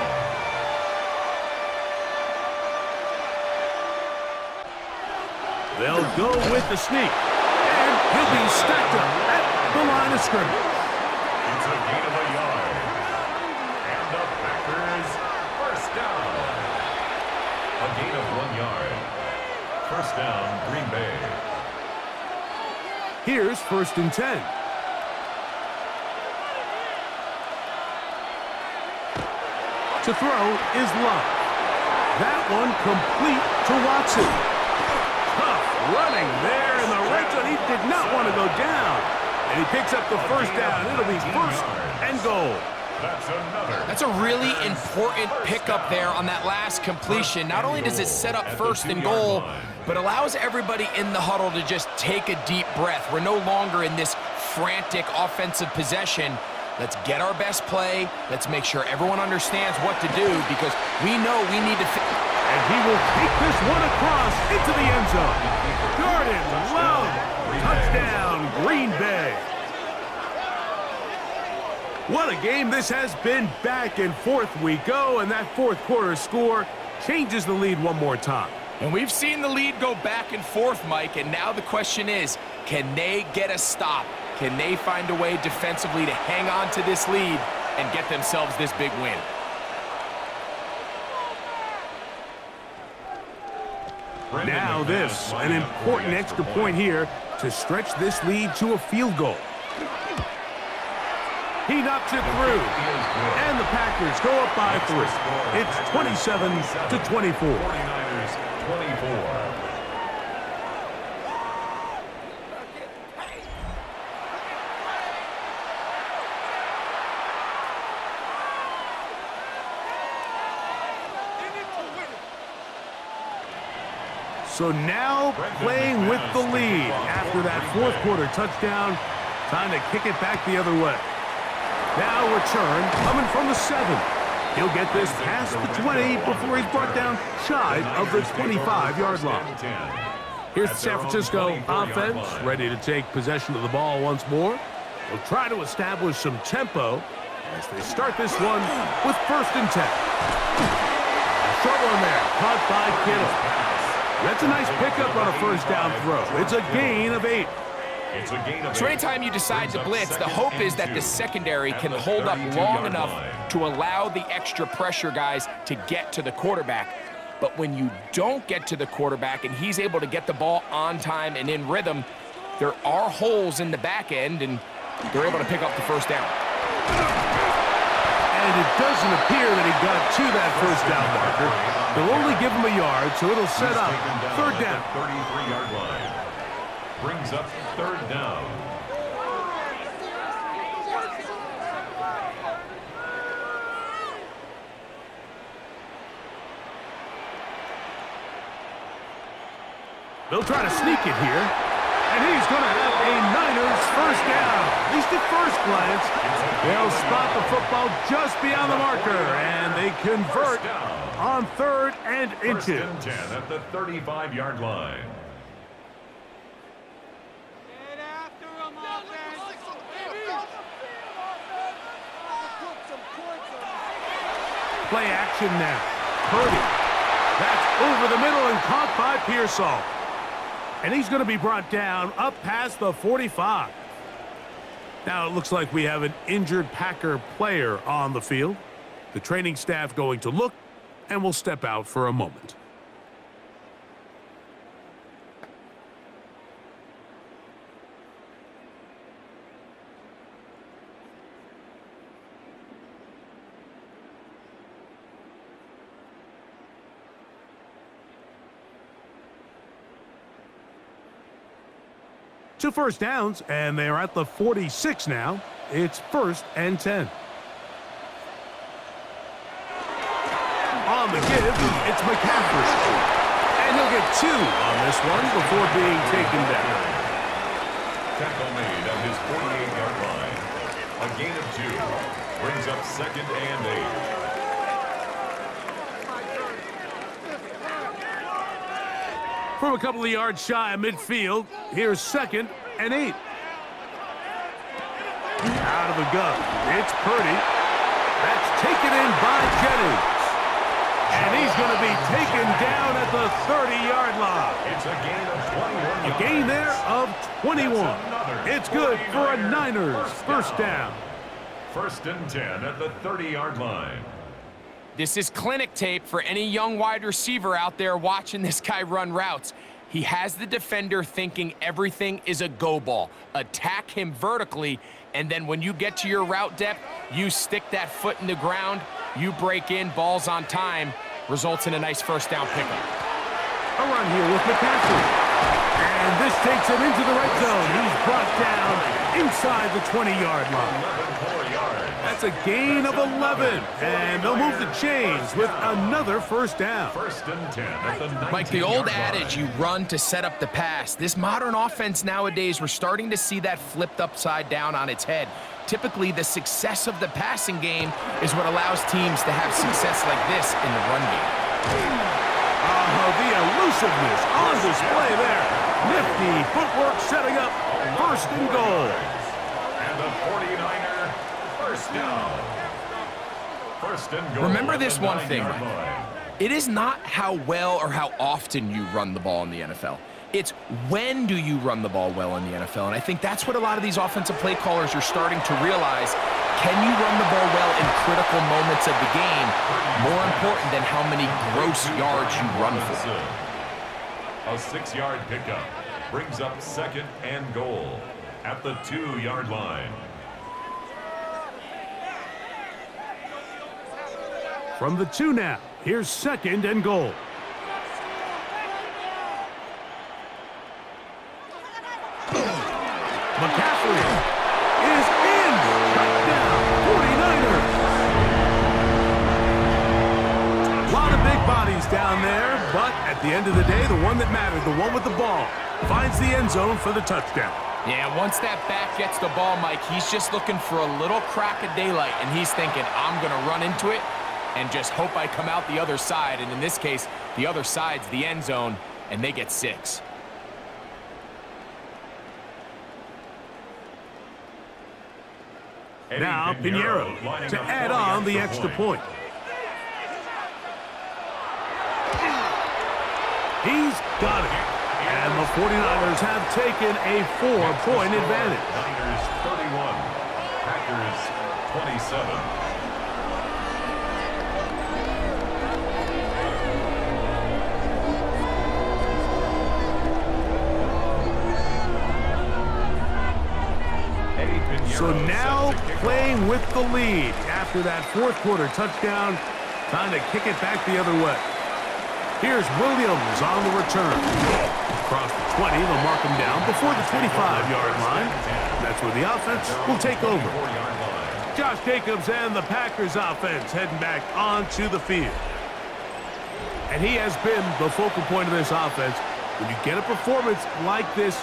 They'll go with the sneak. And he'll be stacked up at the line of scrimmage. It's a gain of a yard. And the Packers 1st down. A gain of 1 yard. 1st down, Green Bay. Here's 1st and 10. To throw is Love. That one complete to Watson. Tough running there in the red zone. He did not want to go down. And he picks up the 1st down. It'll be 1st and goal. That's a really important pickup there on that last completion. Not only does it set up 1st and goal, but allows everybody in the huddle to just take a deep breath. We're no longer in this frantic offensive possession. Let's get our best play. Let's make sure everyone understands what to do because we know we need to... And he will take this one across into the end zone. Jordan Love, touchdown, Green Bay. What a game this has been. Back and forth we go, and that 4th quarter score changes the lead one more time. And we've seen the lead go back and forth, Mike, and now the question is, can they get a stop? Can they find a way defensively to hang on to this lead and get themselves this big win? Now this, an important extra point here to stretch this lead to a field goal. He knocks it through, and the Packers go up by 3. It's 27-24. 49ers 24. So now playing with the lead after that fourth quarter touchdown. Time to kick it back the other way. Now return coming from the 7. He'll get this past the 20 before he's brought down shy of the 25-yard line. Here's the San Francisco offense ready to take possession of the ball once more. They'll try to establish some tempo as they start this one with 1st and 10. A short one there, caught by Kittle. That's a nice pickup on a 1st down throw. It's a gain of 8. So anytime you decide to blitz, the hope is that the secondary can hold up long enough to allow the extra pressure guys to get to the quarterback. But when you don't get to the quarterback and he's able to get the ball on time and in rhythm, there are holes in the back end, and they're able to pick up the 1st down. And it doesn't appear that he got to that 1st down marker. They'll only give him a yard, so it'll set up 3rd down. 33-yard line. Brings up 3rd down. They'll try to sneak it here, and he's going to have a Niners 1st down. At least at first glance, they'll spot the football just beyond the marker, and they convert on 3rd and inches. 1st and 10 at the 35-yard line. Play action now. Purdy. That's over the middle and caught by Pearsall. And he's going to be brought down up past the 45. Now it looks like we have an injured Packer player on the field. The training staff going to look and will step out for a moment. Two 1st downs, and they are at the 46 now. It's 1st and 10. On the give, it's McCaffrey. And he'll get 2 on this one before being taken down. Tackle made at his 48-yard line. A gain of 2. Brings up 2nd and 8. From a couple of yards shy of midfield, here's 2nd and 8. Out of the gun, it's Purdy. That's taken in by Jennings. And he's going to be taken down at the 30-yard line. It's a gain of 21. A gain there of 21. It's good for a Niners 1st down. 1st and 10 at the 30-yard line. This is clinic tape for any young wide receiver out there watching this guy run routes. He has the defender thinking everything is a go ball. Attack him vertically, and then when you get to your route depth, you stick that foot in the ground, you break in, ball's on time, results in a nice 1st down pickup. A run here with McCaffrey. And this takes him into the red zone. He's brought down inside the 20-yard line. That's a gain of 11, and they'll move the chains with another 1st down. 1st and 10 at the 19-yard Mike, the old adage, you run to set up the pass. This modern offense nowadays, we're starting to see that flipped upside down on its head. Typically, the success of the passing game is what allows teams to have success like this in the run game. The elusiveness on display there. Nifty footwork setting up 1st and goal. And the 49er 1st down. 1st and goal. Remember this one thing, Mike. Mike. It is not how well or how often you run the ball in the NFL. It's when do you run the ball well in the NFL, and I think that's what a lot of these offensive play callers are starting to realize. Can you run the ball well in critical moments of the game, more important than how many gross yards you run for? A 6-yard pickup brings up 2nd and goal at the 2-yard line. From the 2 now, here's 2nd and goal. McCaffrey is in. Touchdown, 49ers. A lot of big bodies down there, but at the end of the day, the one that mattered, the one with the ball, finds the end zone for the touchdown. Yeah, once that back gets the ball, Mike, he's just looking for a little crack of daylight, and he's thinking, I'm going to run into it and just hope I come out the other side. And in this case, the other side's the end zone, and they get 6. Now Pinheiro to add on the extra point. He's got it. And the 49ers have taken a 4-point advantage. Niners 31, Packers 27. So now playing with the lead after that 4th quarter touchdown, trying to kick it back the other way. Here's Williams on the return. Across the 20, they'll mark him down before the 25-yard line. That's where the offense will take over. Josh Jacobs and the Packers offense heading back onto the field. And he has been the focal point of this offense. When you get a performance like this,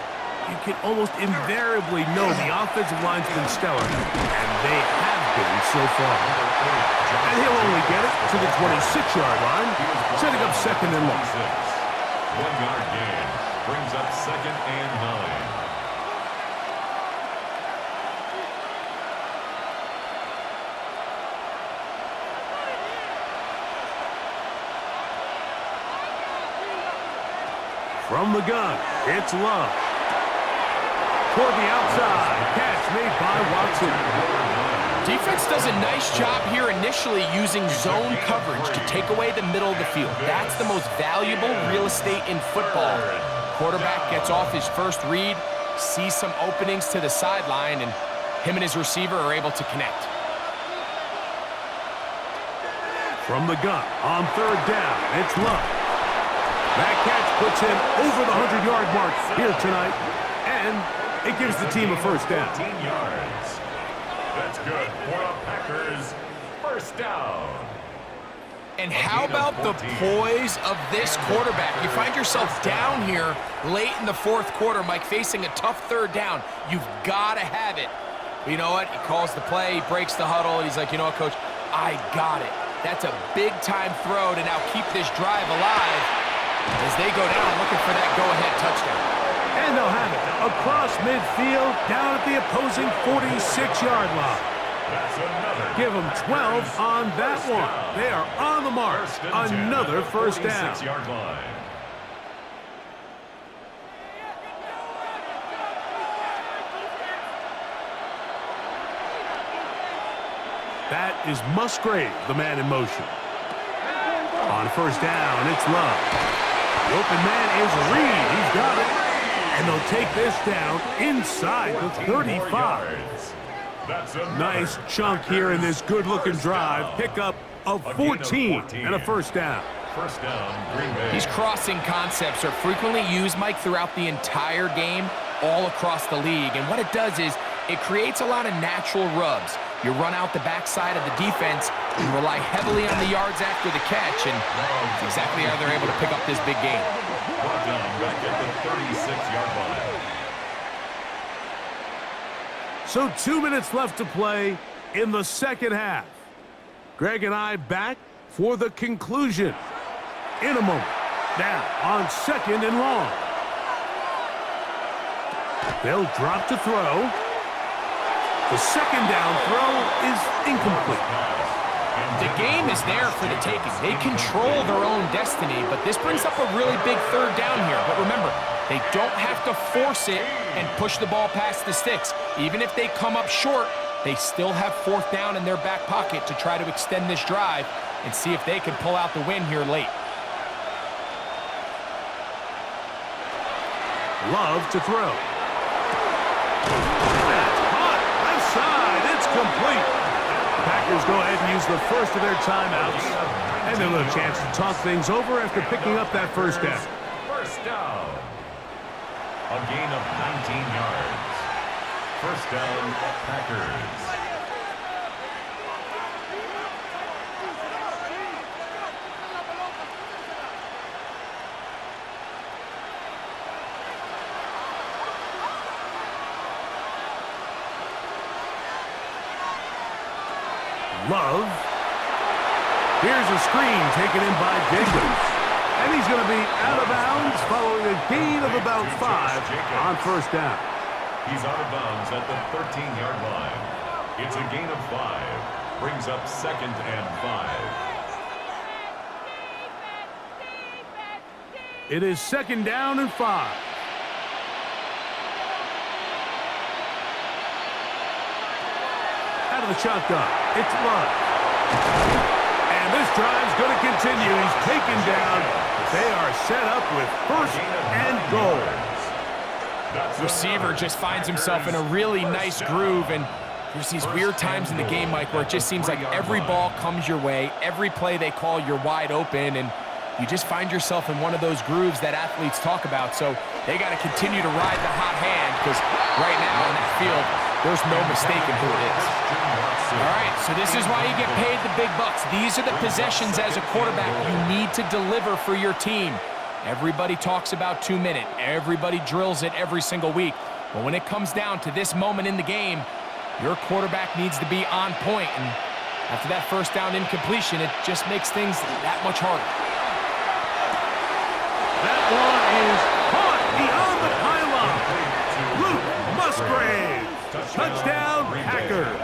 you can almost invariably know the offensive line's been stellar, and they have been so far. And he'll only get it to the 26-yard line, setting up 2nd and long. 1-yard gain brings up 2nd and 9. From the gun, it's Love. Toward the outside, catch made by Watson. Defense does a nice job here initially using zone coverage to take away the middle of the field. That's the most valuable real estate in football. Quarterback gets off his first read, sees some openings to the sideline, and him and his receiver are able to connect. From the gun, on 3rd down, it's Love. That catch puts him over the 100-yard mark here tonight, and it gives the team a 1st down. 15 yards. That's good for the Packers. 1st down. And how about the poise of this quarterback? You find yourself down here late in the 4th quarter, Mike, facing a tough 3rd down. You've got to have it. But you know what? He calls the play, he breaks the huddle, and he's like, you know what, Coach? I got it. That's a big-time throw to now keep this drive alive as they go down looking for that go-ahead touchdown. And they'll have it across midfield, down at the opposing 46-yard line. That's another. Give them 12 on that one. They are on the mark. Another 1st down. 46-yard line. That is Musgrave, the man in motion. On 1st down, it's Love. The open man is Reed. He's got it. And they'll take this down inside the 35. Nice chunk here in this good-looking drive. Pickup of 14 and a 1st down. 1st down, Green Bay. These crossing concepts are frequently used, Mike, throughout the entire game, all across the league. And what it does is it creates a lot of natural rubs. You run out the backside of the defense and rely heavily on the yards after the catch, and that's exactly how they're able to pick up this big game. Brought down back at the 36-yard line. So 2 minutes left to play in the 2nd half. Greg and I back for the conclusion in a moment. Now on 2nd and long. They'll drop to throw. The 2nd down throw is incomplete. The game is there for the taking. They control their own destiny, but this brings up a really big 3rd down here. But remember, they don't have to force it and push the ball past the sticks. Even if they come up short, they still have 4th down in their back pocket to try to extend this drive and see if they can pull out the win here late. Love to throw. That's caught. Left side. It's complete. Packers go ahead and use the first of their timeouts. And a little chance to talk things over after picking up that first down. First down. A gain of 19 yards. First down, Packers. Love. Here's a screen taken in by Jacobs. And he's going to be out of bounds following a gain of about 5 on first down. He's out of bounds at the 13-yard line. It's a gain of 5. Brings up 2nd and 5. It is 2nd down and 5. Out of the shotgun, it's Love. And this drive's going to continue. He's taken down. They are set up with first and goal. Receiver just finds himself in a really nice groove, and there's these weird times in the game, Mike, where it just seems like every ball comes your way, every play they call, you're wide open, and you just find yourself in one of those grooves that athletes talk about. So they got to continue to ride the hot hand, because right now in that field, there's no mistaking who it is. All right, so this is why you get paid the big bucks. These are the possessions as a quarterback you need to deliver for your team. Everybody talks about 2-minute. Everybody drills it every single week. But when it comes down to this moment in the game, your quarterback needs to be on point. And after that first down incompletion, it just makes things that much harder. That one is caught beyond the pylon. Luke Musgrave. Touchdown, Packers.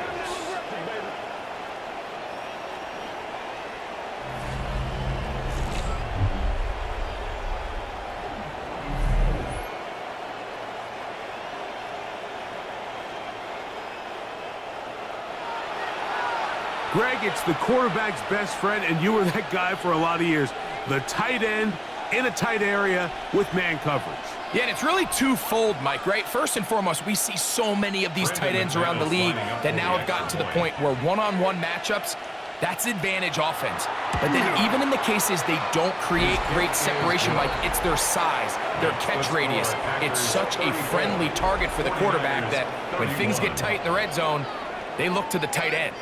Greg, it's the quarterback's best friend, and you were that guy for a lot of years. The tight end in a tight area with man coverage. Yeah, and it's really twofold, Mike, right? First and foremost, we see so many of these tight ends around the league that now have gotten to the point where one-on-one matchups, that's advantage offense. But then even in the cases they don't create great separation, Mike, it's their size, their catch radius. It's such a friendly target for the quarterback that when things get tight in the red zone, they look to the tight end.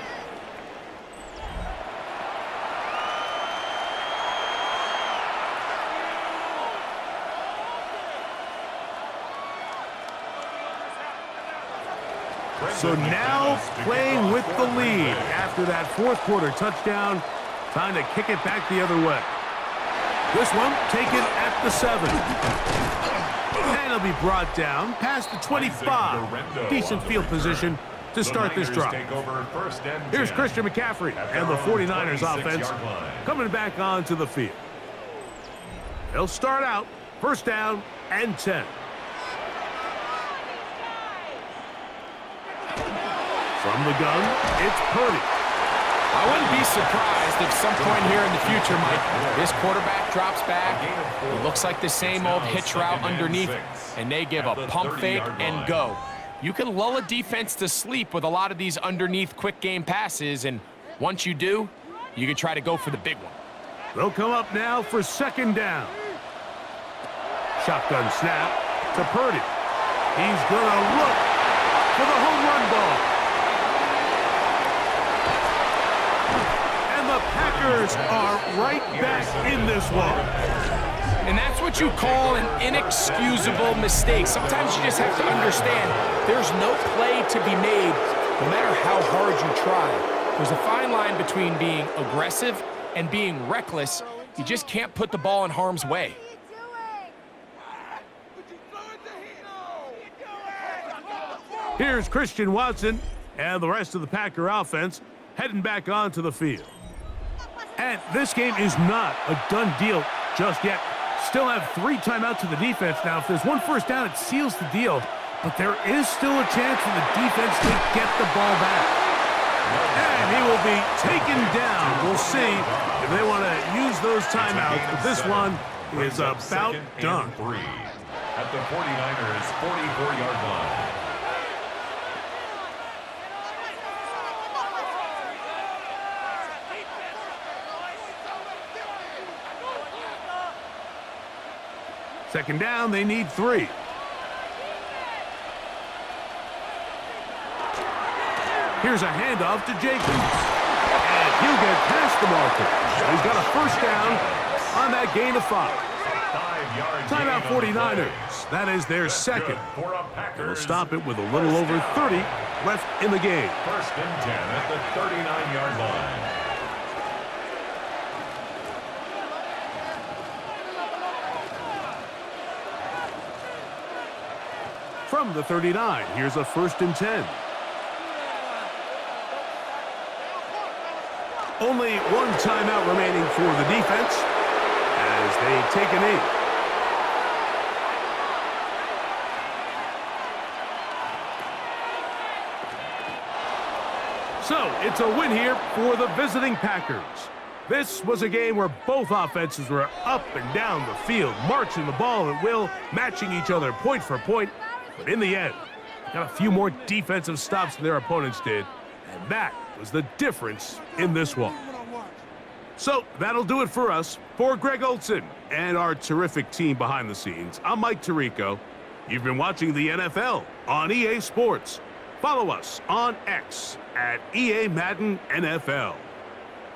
So now playing with the lead after that fourth quarter touchdown, time to kick it back the other way. This one taken at the 7. And it'll be brought down past the 25. Decent field position to start this drive. Here's Christian McCaffrey and the 49ers offense coming back onto the field. They'll start out first down and 10. From the gun, it's Purdy. I wouldn't be surprised if some point here in the future, Mike, this quarterback drops back, it looks like the same old hitch route underneath, and they give a pump fake and go. You can lull a defense to sleep with a lot of these underneath quick game passes, and once you do, you can try to go for the big one. They'll come up now for second down. Shotgun snap to Purdy. He's going to look for the home run ball. The Packers are right back in this one. And that's what you call an inexcusable mistake. Sometimes you just have to understand there's no play to be made no matter how hard you try. There's a fine line between being aggressive and being reckless. You just can't put the ball in harm's way. Here's Christian Watson and the rest of the Packer offense heading back onto the field. And this game is not a done deal just yet. Still have 3 timeouts to the defense. Now, if there's one first down, it seals the deal. But there is still a chance for the defense to get the ball back. And he will be taken down. We'll see if they want to use those timeouts. But this one is about done. at the 49ers' 44-yard line. Second down, they need 3. Here's a handoff to Jacobs. And he'll get past the marker. So he's got a first down on that gain of 5. 5-yard Timeout gain on the 49ers. That is their second. for a Packers. They'll stop it with a little over 30 left in the game. First and 10 at the 39-yard line. From the 39, here's a first and 10. Only one timeout remaining for the defense as they take a knee. So, it's a win here for the visiting Packers. This was a game where both offenses were up and down the field, marching the ball at will, matching each other point for point. But in the end, they got a few more defensive stops than their opponents did, and that was the difference in this one. So that'll do it for us. For Greg Olsen and our terrific team behind the scenes, I'm Mike Tirico. You've been watching the NFL on EA Sports. Follow us on X at EA Madden NFL.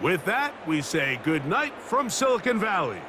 With that, we say good night from Silicon Valley.